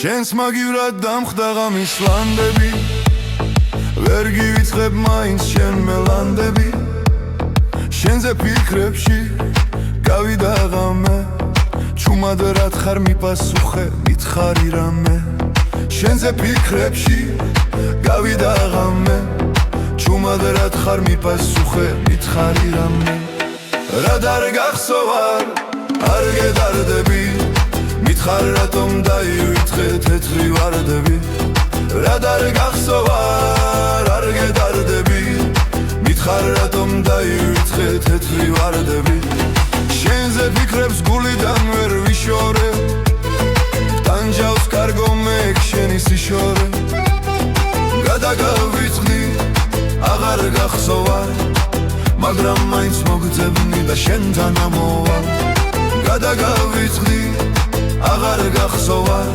შენს მაგივრად დამხდა ღამის ლანდები ვერ გივიწყებ მაინც შენ მელანდები შენზე ფიქრებში გავიდა ღამე ჩუმად რად ხარ მიპასუხე მითხარი რამე შენზე ფიქრებში გავიდა ღამე ჩუმად რად ხარ მიპასუხე მითხარი რამე რად არ გახსოვარ არ გედარდები მითხარ რატომ დაივიწყე თეთრი ვარდები რად არ გახსოვარ არ გედარდები მითხარ რატომ დაივიწყე თეთრი ვარდები შენზე ფიქრებს გულიდან ვერ ვიშორე ტანჯავს კარგო მე შენი სიშორე გადაგავიწყდი აღარ გახსოვარ მაგრამ მაინც მოგძებნი და შენთან ამოვალ გადაგავიწყდი აღარ გახსოვარ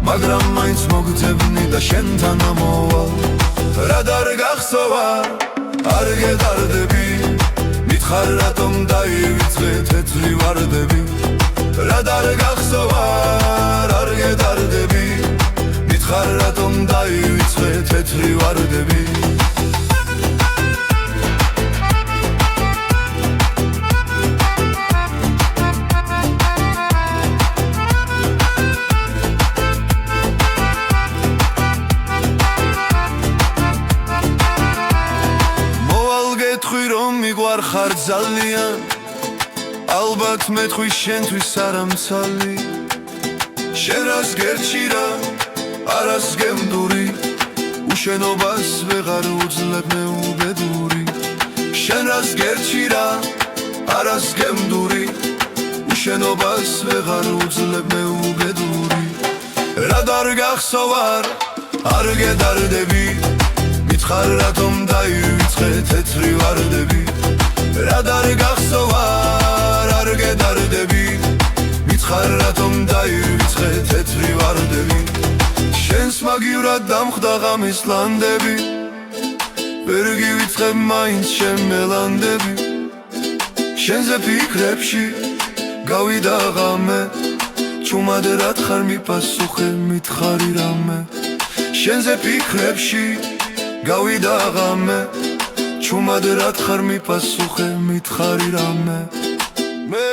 მაგრამ მაინც მოგძებნი და შენთან ამოვალ რად არ გახსოვარ არ გედარდები მითხარ რატომ დაივიწყე თეთრი ვარდები რად არ გახსოვარ არ გედარდები მითხარ რატომ დაივიწყე თეთრი ვარდები მიგვარ ხარ ძალიან ალბათ მეთხვი შენთვის არამცალი შენ რას გერჩი რა არას გემდური უშენობას ვეღარ უძლებ მე უბედური შენ რას გერჩი რა არას გემდური უშენობას ვეღარ უძლებ მე უბედური რად არ გახსოვარ არ გედარდები მითხარ რატომ დაივიწყე თეთრი ვარდები რად არ გახსოვარ არ გედარდები მითხარ რატომ დაივიწყე თეთრი ვარდები შენს მაგივრად დამხდა ღამის ლანდები ვერ გივიწყებ მაინც შენ მელანდები შენზე ფიქრებში გავიდა ღამე ჩუმად რად ხარ მიპასუხე მითხარი რამე შენზე ფიქრებში გავიდა ღამე ჩუმად რად ხარ მიპასუხე მითხარი რამე მე